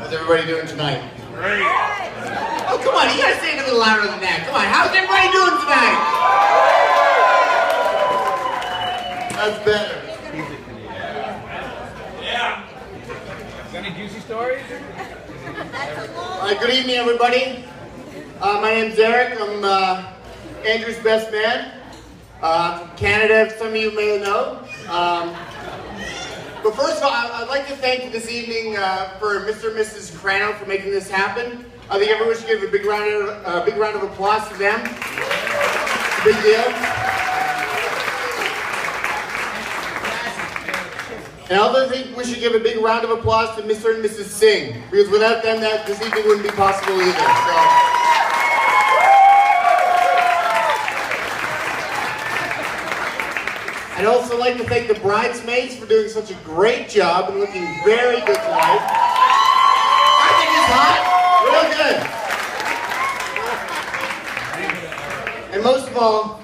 How's everybody doing tonight? Great. Oh, come on, you gotta say it a little louder than that. Come on, how's everybody doing tonight? That's better. Yeah. Got any juicy stories? All right, good evening, everybody. My name's Eric. I'm Andrew's best man. From Canada, some of you may know. But first of all, I'd like to thank this evening for Mr. and Mrs. Crano for making this happen. I think everyone should give a big round of applause to them. It's a big deal. And I also think we should give a big round of applause to Mr. and Mrs. Singh, because without them, this evening wouldn't be possible either. So. I'd also like to thank the bridesmaids for doing such a great job and looking very good tonight. I think it's hot, real good. And most of all,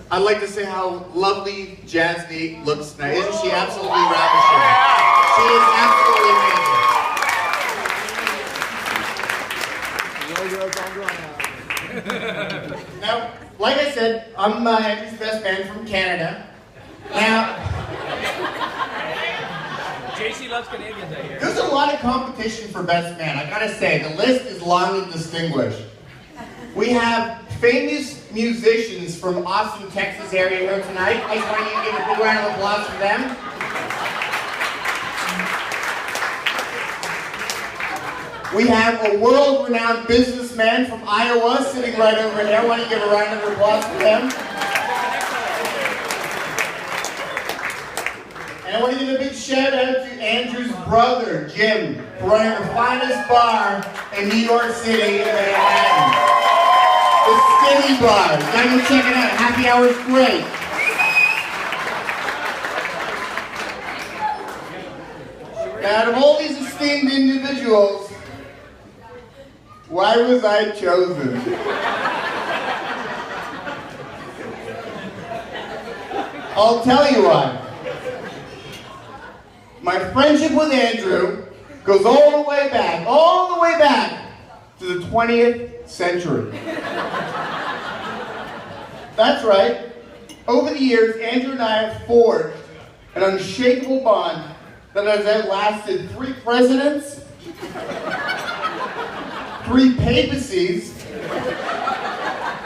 I'd like to say how lovely Jasny looks tonight. Isn't she absolutely ravishing? She is absolutely amazing. Now, like I said, I'm Andrew's best man from Canada. Now, JC loves Canadians, I hear. There's a lot of competition for best man. I gotta say, the list is long and distinguished. We have famous musicians from Austin, Texas area here tonight. I just want you to give a big round of applause for them. We have a world-renowned businessman from Iowa sitting right over there. I want you to give a round of applause for them. And I want to give a big shout out to Andrew's brother, Jim, for running the finest bar in New York City in Manhattan. The Skinny Bar. You gotta go check it out. Happy hour's great. Now, out of all these esteemed individuals, why was I chosen? I'll tell you why. My friendship with Andrew goes all the way back to the 20th century. That's right. Over the years, Andrew and I have forged an unshakable bond that has outlasted 3 presidents, 3 papacies,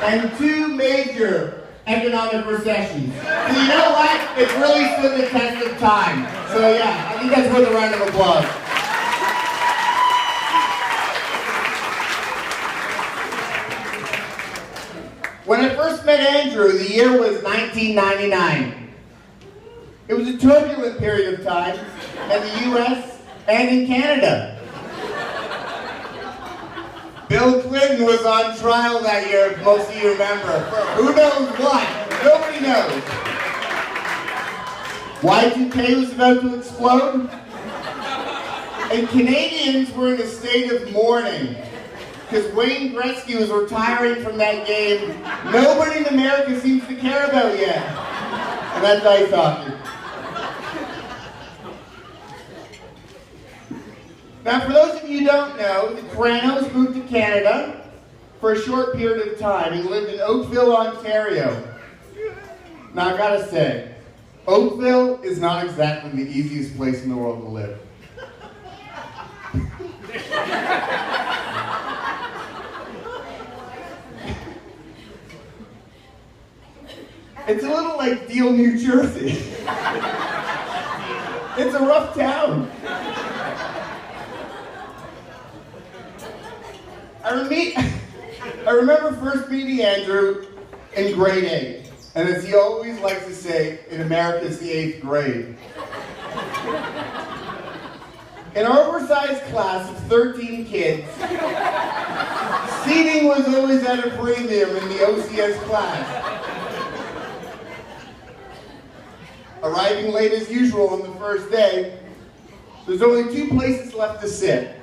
and 2 major economic recessions. So you know what? It's really stood the test of time. So yeah, I think that's worth a round of applause. When I first met Andrew, the year was 1999. It was a turbulent period of time in the US and in Canada. Bill Clinton was on trial that year, if most of you remember. Who knows what? Nobody knows. Y2K was about to explode. And Canadians were in a state of mourning. Because Wayne Gretzky was retiring from that game nobody in America seems to care about yet. And that's ice hockey. Now, for those of you who don't know, the Cranos moved to Canada for a short period of time. He lived in Oakville, Ontario. Now, I gotta say, Oakville is not exactly the easiest place in the world to live. It's a little like Deal, New Jersey. It's a rough town. I remember first meeting Andrew in grade 8. And as he always likes to say, in America it's the 8th grade. In our oversized class of 13 kids, seating was always at a premium in the OCS class. Arriving late as usual on the first day, there's only 2 places left to sit.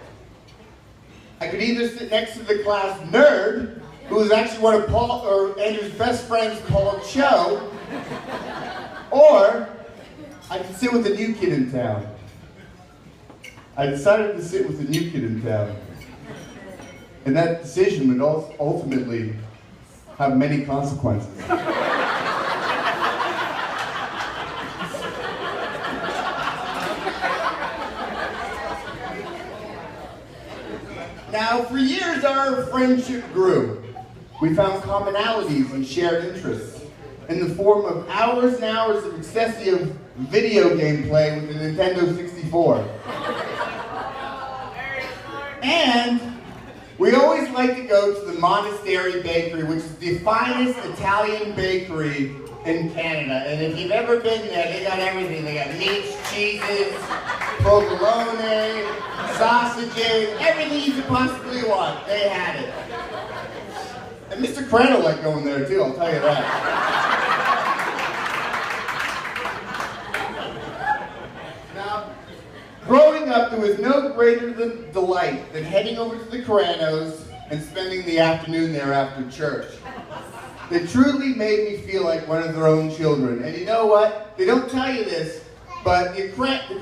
I could either sit next to the class nerd, who was actually one of Andrew's best friends, Paul Cho, or I could sit with the new kid in town. I decided to sit with a new kid in town. And that decision would ultimately have many consequences. Now, for years our friendship grew. We found commonalities and shared interests in the form of hours and hours of excessive video game play with the Nintendo 64. And we always like to go to the Monastery Bakery, which is the finest Italian bakery in Canada. And if you've ever been there, they got everything. They got meats, cheeses, provolone, sausages, everything you could possibly want. They had it. And Mr. Crandall liked going there too, I'll tell you that. Now, growing up, there was no greater delight than heading over to the Crandalls and spending the afternoon there after church. They truly made me feel like one of their own children. And you know what? They don't tell you this, but the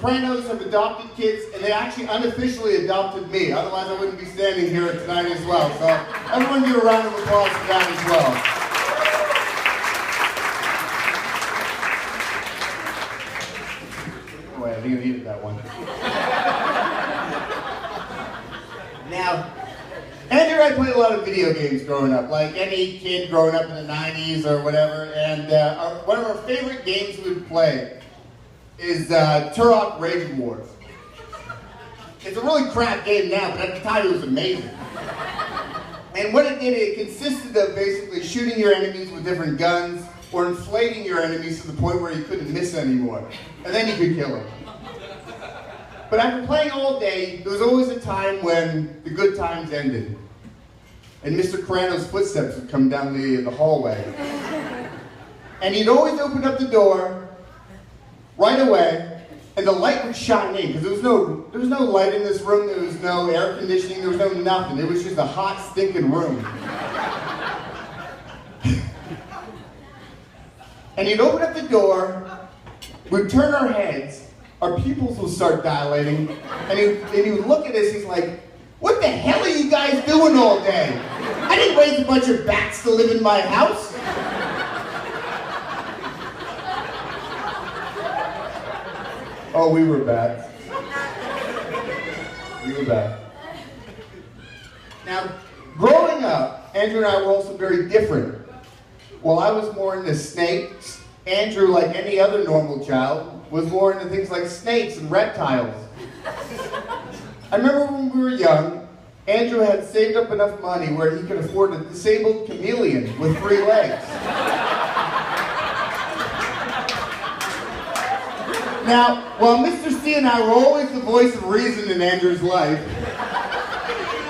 Crandalls have adopted kids, and they actually unofficially adopted me. Otherwise, I wouldn't be standing here tonight as well. So everyone give a round of applause for that as well. Oh, wait, I think I needed that one. Now, Andrew and I played a lot of video games growing up, like any kid growing up in the 90s or whatever, and one of our favorite games we would play is Turok Raging Wars. It's a really crap game now, but at the time it was amazing. And what it did, it consisted of basically shooting your enemies with different guns or inflating your enemies to the point where you couldn't miss anymore. And then you could kill them. But after playing all day, there was always a time when the good times ended. And Mr. Crandall's footsteps would come down the hallway. And he'd always open up the door right away, and the light would shine in, because there was no light in this room, there was no air conditioning, there was no nothing. It was just a hot, stinking room. And he'd open up the door, we'd turn our heads, our pupils would start dilating, and he would look at us, he's like, "What the hell are you guys doing all day? I didn't raise a bunch of bats to live in my house." Oh, we were bad. We were bad. Now, growing up, Andrew and I were also very different. While I was more into snakes, Andrew, like any other normal child, was more into things like snakes and reptiles. I remember when we were young, Andrew had saved up enough money where he could afford a disabled chameleon with 3 legs. Now, while Mr. C and I were always the voice of reason in Andrew's life,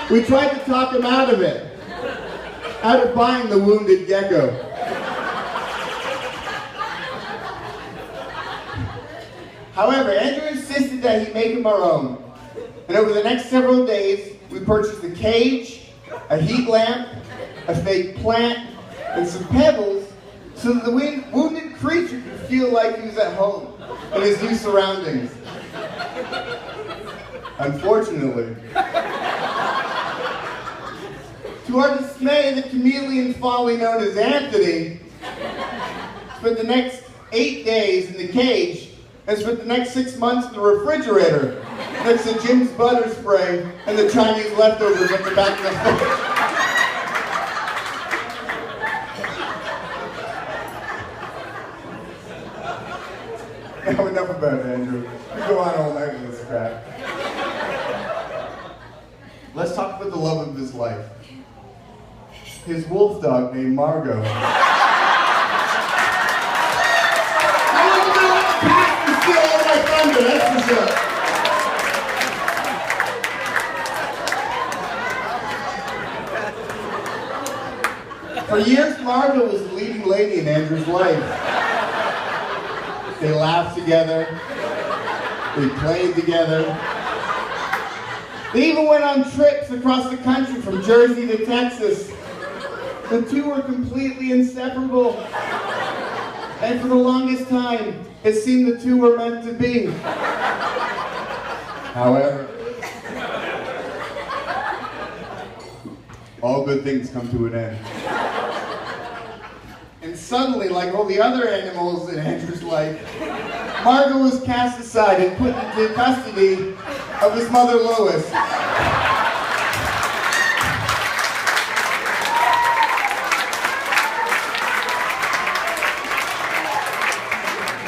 we tried to talk him out of it, out of buying the wounded gecko. However, Andrew insisted that he make him our own. And over the next several days, we purchased a cage, a heat lamp, a fake plant, and some pebbles so that the wounded creature could feel like he was at home in his new surroundings. Unfortunately, to our dismay, the chameleon formerly known as Anthony spent the next 8 days in the cage and spent the next 6 months in the refrigerator next to Jim's butter spray and the Chinese leftovers at the back of the fridge. Now enough about it, Andrew. We go on all night with this crap. Let's talk about the love of his life. His wolf dog named Margot. I wouldn't do it past to steal all my thunder, that's for sure. For years, Margot was the leading lady in Andrew's life. They laughed together. They played together. They even went on trips across the country from Jersey to Texas. The two were completely inseparable. And for the longest time, it seemed the two were meant to be. However, all good things come to an end. And suddenly, like all the other animals in Andrew's life, Margot was cast aside and put into custody of his mother, Lois.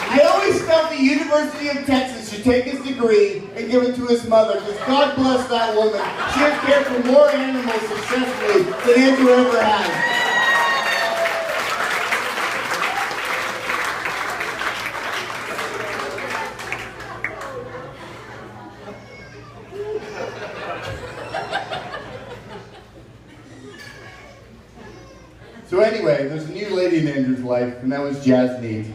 I always felt the University of Texas should take his degree and give it to his mother, because God bless that woman. She has cared for more animals successfully than Andrew ever has. So anyway, there's a new lady in Andrew's life, and that was Jasneet.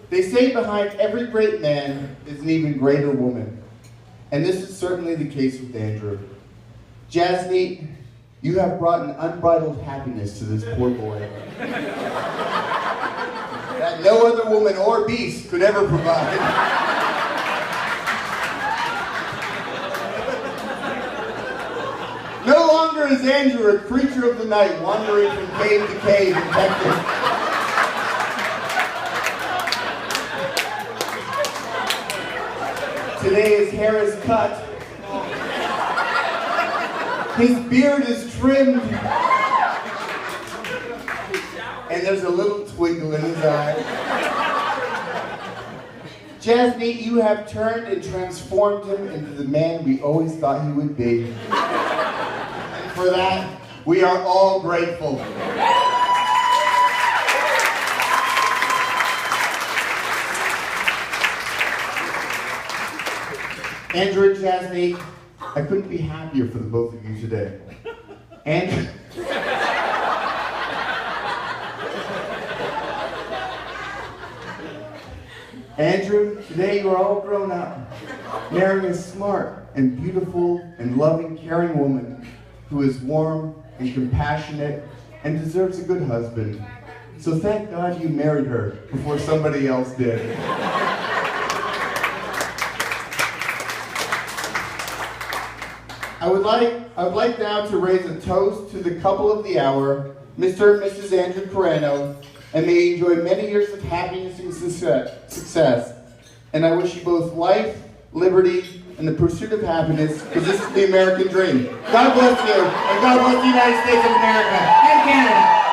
They say behind every great man is an even greater woman. And this is certainly the case with Andrew. Jasneet, you have brought an unbridled happiness to this poor boy that no other woman or beast could ever provide. No longer is Andrew a creature of the night, wandering from cave to cave in Texas. Today his hair is cut. His beard is trimmed. And there's a little twinkle in his eye. Jasneet, you have turned and transformed him into the man we always thought he would be. And for that, we are all grateful. Andrew and Jasneet, I couldn't be happier for the both of you today. And Andrew, today you are all grown up, marrying a smart and beautiful and loving, caring woman who is warm and compassionate and deserves a good husband. So thank God you married her before somebody else did. I would like now to raise a toast to the couple of the hour, Mr. and Mrs. Andrew Carano, and may you enjoy many years of happiness and success. And I wish you both life, liberty, and the pursuit of happiness, because this is the American dream. God bless you, and God bless the United States of America and Canada.